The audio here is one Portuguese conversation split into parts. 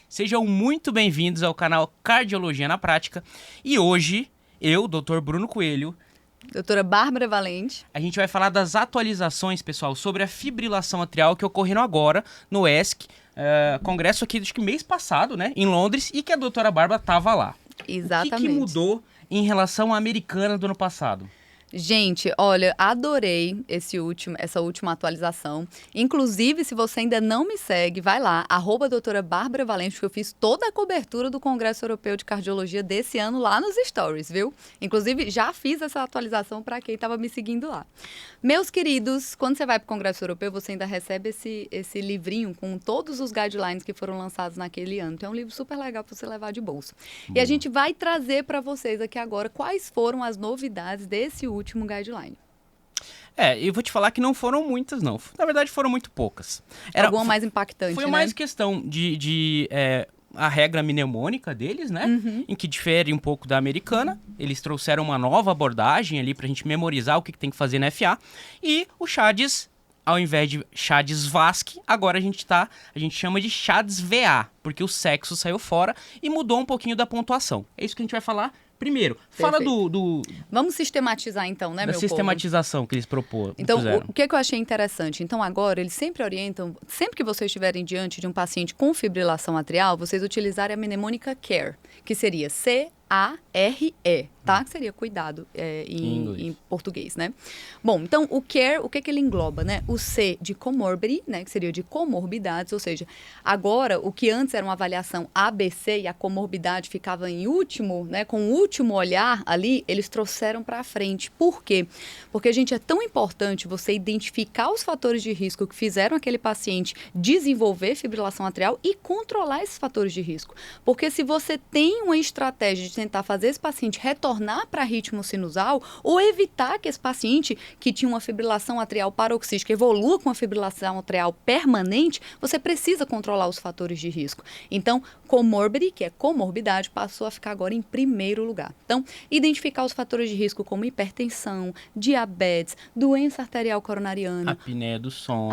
Sejam muito bem-vindos ao canal Cardiologia na Prática. E hoje, eu, Dr. Bruno Coelho, doutora Bárbara Valente, a gente vai falar das atualizações, pessoal, sobre a fibrilação atrial que ocorreram agora no ESC, congresso aqui, acho que mês passado, né, em Londres, e que a doutora Bárbara estava lá. Exatamente. O que mudou em relação à americana do ano passado? Gente, olha, adorei essa última atualização. Inclusive, se você ainda não me segue, vai lá, @doutora Bárbara Valente, que eu fiz toda a cobertura do Congresso Europeu de Cardiologia desse ano lá nos stories, viu? Inclusive, já fiz essa atualização para quem estava me seguindo lá. Meus queridos, quando você vai para o Congresso Europeu, você ainda recebe esse livrinho com todos os guidelines que foram lançados naquele ano. Então, é um livro super legal para você levar de bolsa. E a gente vai trazer para vocês aqui agora quais foram as novidades desse último guideline. Eu vou te falar que não foram muitas, não. Na verdade, foram muito poucas. Alguma mais impactante, Foi né? mais questão de a regra mnemônica deles, né? Em que difere um pouco da americana. Eles trouxeram uma nova abordagem ali pra gente memorizar o que tem que fazer na FA. E o CHADS, ao invés de CHADS VASC, agora a gente chama de CHADS VA, porque o sexo saiu fora e mudou um pouquinho da pontuação. É isso que a gente vai falar primeiro. Fala Perfeito. Vamos sistematizar então, né, da meu sistematização que eles propuseram. Então, o que eu achei interessante? Então, agora, eles sempre orientam, sempre que vocês estiverem diante de um paciente com fibrilação atrial, vocês utilizarem a mnemônica CARE, que seria C-A-R-E, tá? Que seria cuidado em português, né? Bom, então, o CARE, o que ele engloba, né? O C de comorbidity, né? Que seria de comorbidades, ou seja, agora, o que antes era uma avaliação ABC e a comorbidade ficava em último, né? Com o último olhar ali, eles trouxeram para frente. Por quê? Porque, gente, é tão importante você identificar os fatores de risco que fizeram aquele paciente desenvolver fibrilação atrial e controlar esses fatores de risco. Porque se você tem uma estratégia de tentar fazer esse paciente retornar para ritmo sinusal ou evitar que esse paciente que tinha uma fibrilação atrial paroxística evolua com a fibrilação atrial permanente, você precisa controlar os fatores de risco. Então, comorbidity, que é comorbidade, passou a ficar agora em primeiro lugar. Então, identificar os fatores de risco como hipertensão, diabetes, doença arterial coronariana, apneia do sono,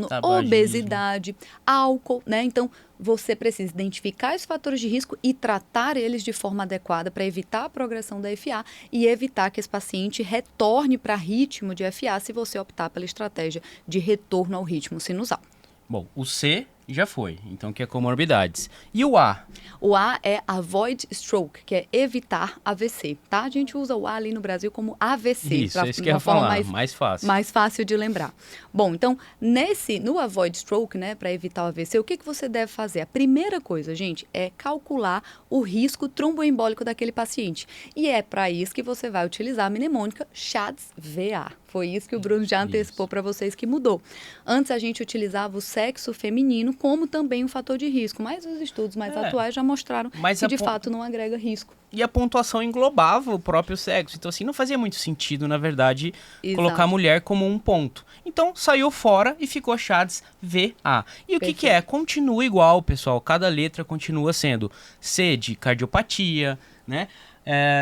tabagismo, obesidade, álcool, né? Então, você precisa identificar esses fatores de risco e tratar eles de forma adequada para evitar a progressão da FA e evitar que esse paciente retorne para ritmo de FA se você optar pela estratégia de retorno ao ritmo sinusal. Bom, o C já foi, então que é comorbidades. E o A? O A é avoid stroke, que é evitar AVC, tá? A gente usa o A ali no Brasil como AVC. Isso, é isso que eu ia falar, mais fácil. Mais fácil de lembrar. Bom, então, no avoid stroke, né, para evitar o AVC, o que você deve fazer? A primeira coisa, gente, é calcular o risco tromboembólico daquele paciente. E é para isso que você vai utilizar a mnemônica CHADS-VA. Foi isso que o Bruno já antecipou para vocês que mudou. Antes a gente utilizava o sexo feminino como também um fator de risco, mas os estudos mais atuais já mostraram que de fato não agrega risco. E a pontuação englobava o próprio sexo, então assim, não fazia muito sentido, na verdade, colocar a mulher como um ponto. Então saiu fora e ficou CHADS-VA. E o que é? Continua igual, pessoal, cada letra continua sendo C de cardiopatia, né?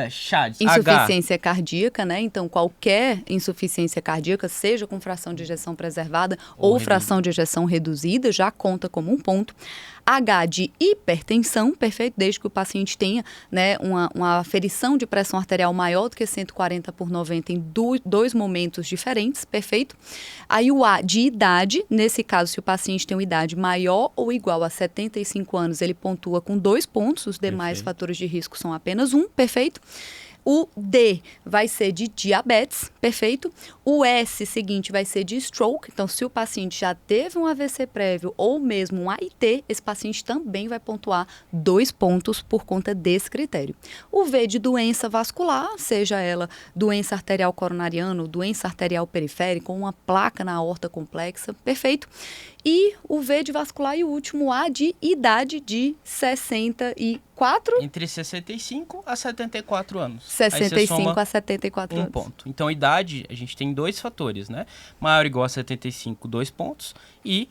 CHADS, insuficiência cardíaca, né? Então, qualquer insuficiência cardíaca, seja com fração de ejeção preservada ou fração de ejeção reduzida, já conta como um ponto. H de hipertensão, perfeito, desde que o paciente tenha, né, uma aferição de pressão arterial maior do que 140/90 em dois momentos diferentes, perfeito. Aí o A de idade, nesse caso, se o paciente tem uma idade maior ou igual a 75 anos, ele pontua com 2 pontos, os demais fatores de risco são apenas 1, perfeito. O D vai ser de diabetes, perfeito? O S seguinte vai ser de stroke, então se o paciente já teve um AVC prévio ou mesmo um AIT, esse paciente também vai pontuar 2 pontos por conta desse critério. O V de doença vascular, seja ela doença arterial coronariana ou doença arterial periférica, ou uma placa na aorta complexa, perfeito? E o V de vascular e o último A de idade de 64. Entre 65 a 74 anos. 65 a 74 anos. Ponto. Então, idade, a gente tem 2 fatores, né? Maior ou igual a 75, 2 pontos. E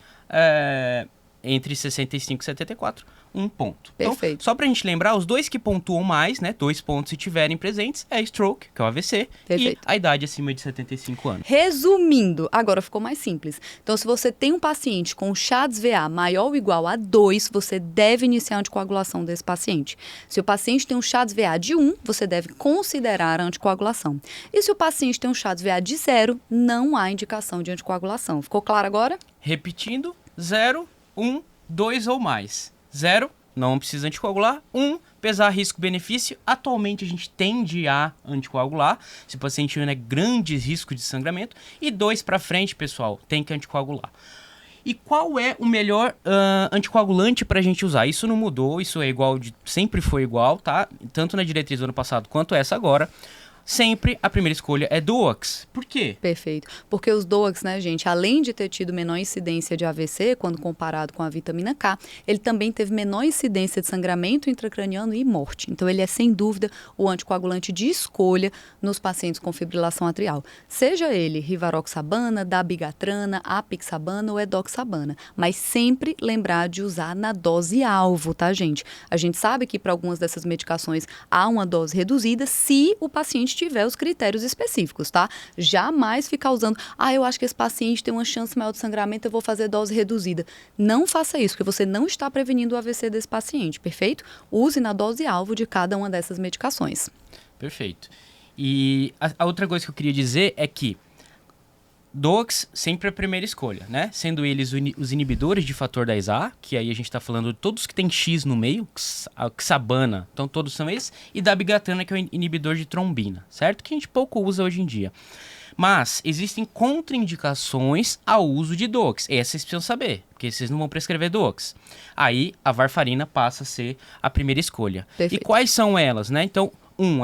entre 65 e 74, 1 ponto. Perfeito. Então, só pra gente lembrar, os dois que pontuam mais, né, 2 pontos se tiverem presentes, é stroke, que é o AVC, Perfeito. e a idade acima de 75 anos. Resumindo, agora ficou mais simples. Então, se você tem um paciente com CHADS-VA maior ou igual a 2, você deve iniciar a anticoagulação desse paciente. Se o paciente tem um CHADS-VA de 1, você deve considerar a anticoagulação. E se o paciente tem um CHADS-VA de 0, não há indicação de anticoagulação. Ficou claro agora? Repetindo, 0, 1, 2 ou mais. 0, não precisa anticoagular. 1, pesar risco-benefício. Atualmente a gente tende a anticoagular, se o paciente tiver grandes riscos de sangramento. E 2 para frente, pessoal, tem que anticoagular. E qual é o melhor anticoagulante para a gente usar? Isso não mudou, isso é igual, sempre foi igual, tá? Tanto na diretriz do ano passado quanto essa agora. Sempre a primeira escolha é DOACs. Por quê? Perfeito. Porque os DOACs, né, gente, além de ter tido menor incidência de AVC, quando comparado com a vitamina K, ele também teve menor incidência de sangramento intracraniano e morte. Então, ele é, sem dúvida, o anticoagulante de escolha nos pacientes com fibrilação atrial. Seja ele rivaroxabana, dabigatrana, apixabana ou edoxabana. Mas sempre lembrar de usar na dose alvo, tá, gente? A gente sabe que para algumas dessas medicações há uma dose reduzida se o paciente tiver os critérios específicos, tá? Jamais ficar usando, eu acho que esse paciente tem uma chance maior de sangramento, eu vou fazer dose reduzida. Não faça isso, porque você não está prevenindo o AVC desse paciente, perfeito? Use na dose alvo de cada uma dessas medicações. Perfeito. E a outra coisa que eu queria dizer é que DOACs sempre é a primeira escolha, né? Sendo eles os inibidores de fator 10A, que aí a gente está falando de todos que tem X no meio, a Xabana, então todos são esses, e dabigatana, que é o inibidor de trombina, certo? Que a gente pouco usa hoje em dia. Mas existem contraindicações ao uso de DOACs. Essas vocês precisam saber, porque vocês não vão prescrever DOACs. Aí a varfarina passa a ser a primeira escolha. Perfeito. E quais são elas, né? Então,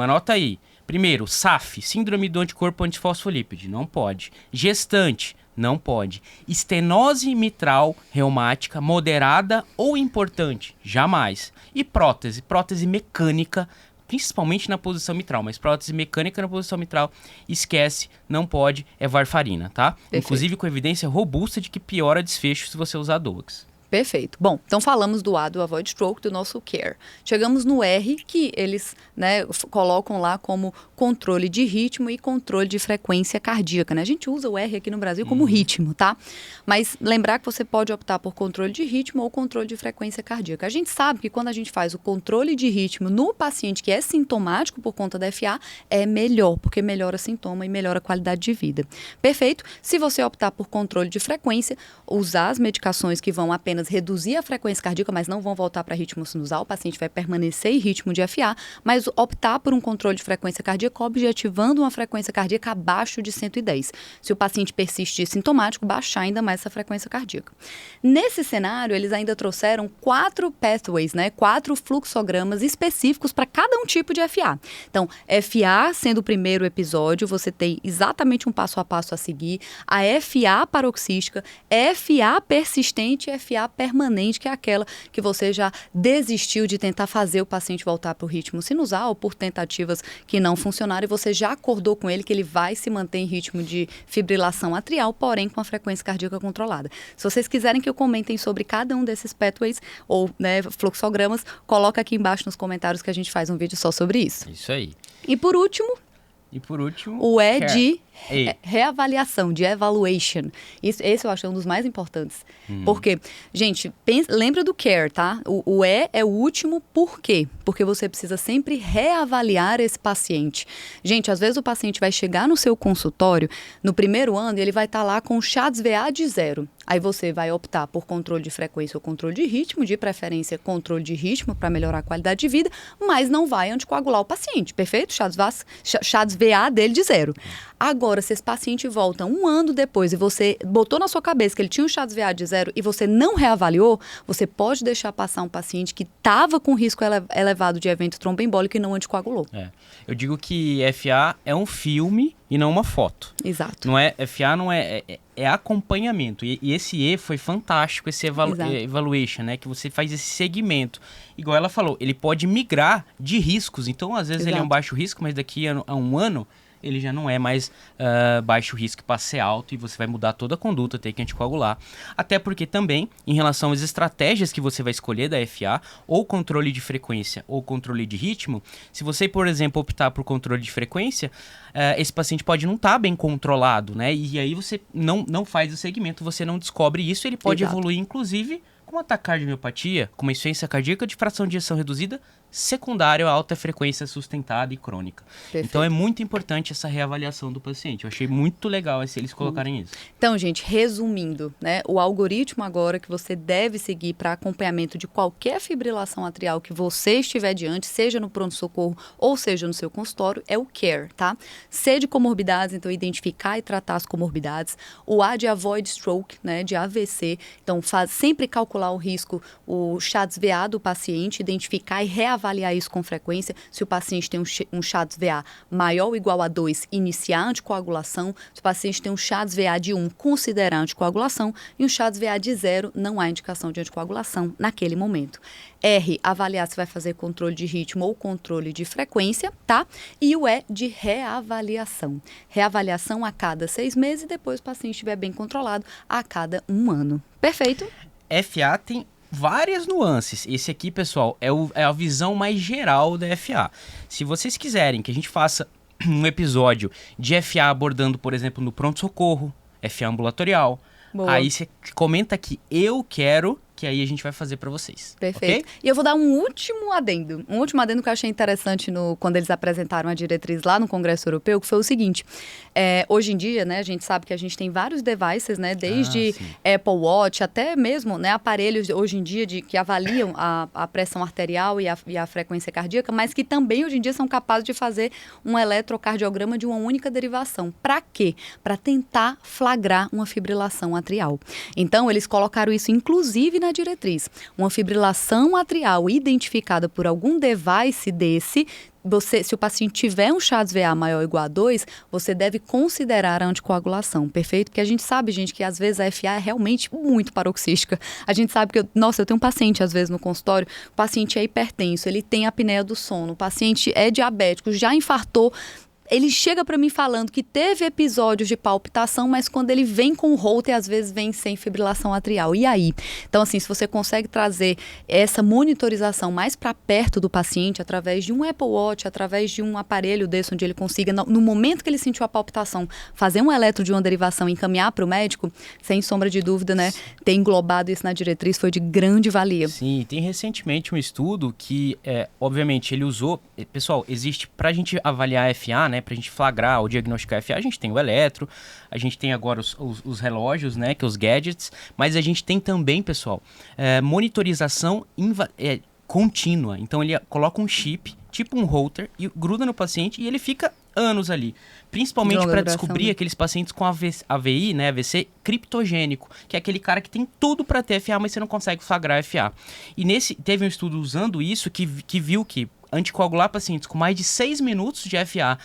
anota aí. Primeiro, SAF, síndrome do anticorpo antifosfolípide, não pode. Gestante, não pode. Estenose mitral reumática moderada ou importante, jamais. E prótese mecânica, principalmente na posição mitral, mas prótese mecânica na posição mitral, esquece, não pode, é varfarina, tá? Perfeito. Inclusive com evidência robusta de que piora desfecho se você usar DOACs. Perfeito. Bom, então falamos do A, do Avoid Stroke, do nosso CARE. Chegamos no R, que eles, né, colocam lá como controle de ritmo e controle de frequência cardíaca, né? A gente usa o R aqui no Brasil como ritmo, tá? Mas lembrar que você pode optar por controle de ritmo ou controle de frequência cardíaca. A gente sabe que quando a gente faz o controle de ritmo no paciente que é sintomático por conta da FA, é melhor, porque melhora sintoma e melhora a qualidade de vida. Perfeito? Se você optar por controle de frequência, usar as medicações que vão apenas reduzir a frequência cardíaca, mas não vão voltar para ritmo sinusal, o paciente vai permanecer em ritmo de FA, mas optar por um controle de frequência cardíaca objetivando uma frequência cardíaca abaixo de 110. Se o paciente persistir sintomático, baixar ainda mais essa frequência cardíaca. Nesse cenário, eles ainda trouxeram 4 pathways, né? 4 fluxogramas específicos para cada um tipo de FA. Então, FA sendo o primeiro episódio, você tem exatamente um passo a passo a seguir, a FA paroxística, FA persistente e FA permanente, que é aquela que você já desistiu de tentar fazer o paciente voltar para o ritmo sinusal por tentativas que não funcionaram e você já acordou com ele que ele vai se manter em ritmo de fibrilação atrial, porém com a frequência cardíaca controlada. Se vocês quiserem que eu comentem sobre cada um desses pathways ou, né, fluxogramas, coloca aqui embaixo nos comentários que a gente faz um vídeo só sobre isso. Isso aí. E por último, o E de reavaliação, de evaluation. Esse eu acho um dos mais importantes. Porque, gente, lembra do CARE, tá? O E é o último por quê? Porque você precisa sempre reavaliar esse paciente. Gente, às vezes o paciente vai chegar no seu consultório no primeiro ano e ele vai estar lá com o CHADS-VA de 0. Aí você vai optar por controle de frequência ou controle de ritmo, de preferência controle de ritmo para melhorar a qualidade de vida, mas não vai anticoagular o paciente, perfeito? CHADS-VA dele de 0. Agora, se esse paciente volta um ano depois e você botou na sua cabeça que ele tinha um CHADS-VA de 0 e você não reavaliou, você pode deixar passar um paciente que estava com risco elevado de evento tromboembólico e não anticoagulou. Eu digo que FA é um filme e não uma foto. Exato. Não é, FA não é acompanhamento. E esse E foi fantástico, esse evaluation, né? Que você faz esse segmento. Igual ela falou, ele pode migrar de riscos. Então, às vezes, ele é um baixo risco, mas daqui a um ano ele já não é mais baixo risco para ser alto e você vai mudar toda a conduta, ter que anticoagular. Até porque também, em relação às estratégias que você vai escolher da FA, ou controle de frequência ou controle de ritmo, se você, por exemplo, optar por controle de frequência, esse paciente pode não estar bem controlado, né? E aí você não faz o segmento, você não descobre isso, ele pode evoluir, inclusive, com uma taquicardiopatia, com uma insuficiência cardíaca de fração de ejeção reduzida, secundário a alta frequência sustentada e crônica. Perfeito. Então é muito importante essa reavaliação do paciente. Eu achei muito legal eles colocarem isso. Então, gente, resumindo, né, o algoritmo agora que você deve seguir para acompanhamento de qualquer fibrilação atrial que você estiver diante, seja no pronto-socorro ou seja no seu consultório, é o CARE, tá? C de comorbidades, então identificar e tratar as comorbidades. O A de avoid stroke, né, de AVC, então sempre calcular o risco, o CHADS-VA do paciente, identificar e reavaliar isso com frequência. Se o paciente tem um CHADS-VA maior ou igual a 2, iniciar a anticoagulação. Se o paciente tem um CHADS-VA de 1, considerar a anticoagulação. E um CHADS-VA de 0, não há indicação de anticoagulação naquele momento. R, avaliar se vai fazer controle de ritmo ou controle de frequência, tá? E o E de reavaliação. Reavaliação a cada 6 meses e depois o paciente estiver bem controlado a cada 1 ano. Perfeito? FA tem várias nuances. Esse aqui, pessoal, é a visão mais geral da FA. Se vocês quiserem que a gente faça um episódio de FA abordando, por exemplo, no pronto-socorro, FA ambulatorial, aí você comenta aqui, eu quero, que aí a gente vai fazer para vocês. Perfeito. Okay? E eu vou dar um último adendo que eu achei interessante quando eles apresentaram a diretriz lá no Congresso Europeu, que foi o seguinte, hoje em dia, né, a gente sabe que a gente tem vários devices, né, desde Apple Watch até mesmo, né, aparelhos hoje em dia que avaliam a pressão arterial e a frequência cardíaca, mas que também hoje em dia são capazes de fazer um eletrocardiograma de uma única derivação. Para quê? Para tentar flagrar uma fibrilação atrial. Então, eles colocaram isso, inclusive, na diretriz. Uma fibrilação atrial identificada por algum device desse, se o paciente tiver um CHADS-VA maior ou igual a 2, você deve considerar a anticoagulação, perfeito? Porque a gente sabe, gente, que às vezes a FA é realmente muito paroxística. A gente sabe que, eu tenho um paciente às vezes no consultório, o paciente é hipertenso, ele tem apneia do sono, o paciente é diabético, já infartou. Ele chega para mim falando que teve episódios de palpitação, mas quando ele vem com o Holter, às vezes vem sem fibrilação atrial. E aí? Então, assim, se você consegue trazer essa monitorização mais para perto do paciente, através de um Apple Watch, através de um aparelho desse, onde ele consiga, no momento que ele sentiu a palpitação, fazer um eletro de uma derivação e encaminhar para o médico, sem sombra de dúvida, né? Ter englobado isso na diretriz foi de grande valia. Sim, tem recentemente um estudo que, obviamente, ele usou... Pessoal, existe, para a gente avaliar a FA, né? Para a gente flagrar ou diagnosticar FA, a gente tem o eletro, a gente tem agora os relógios, né, que é os gadgets, mas a gente tem também, pessoal, monitorização contínua. Então ele coloca um chip, tipo um Holter, e gruda no paciente e ele fica anos ali. Principalmente para descobrir aqueles pacientes com AVI, né, AVC criptogênico, que é aquele cara que tem tudo para ter FA, mas você não consegue flagrar FA. E teve um estudo usando isso que viu que anticoagular pacientes com mais de 6 minutos de FA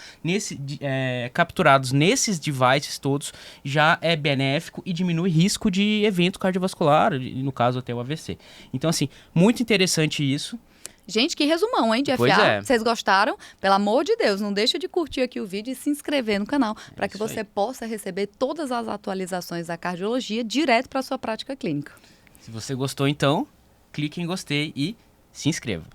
capturados nesses devices todos já é benéfico e diminui risco de evento cardiovascular, no caso até o AVC. Então, assim, muito interessante isso. Gente, que resumão, hein, de FA. Vocês gostaram? Pelo amor de Deus, não deixa de curtir aqui o vídeo e se inscrever no canal para que você possa receber todas as atualizações da cardiologia direto para a sua prática clínica. Se você gostou, então, clique em gostei e se inscreva.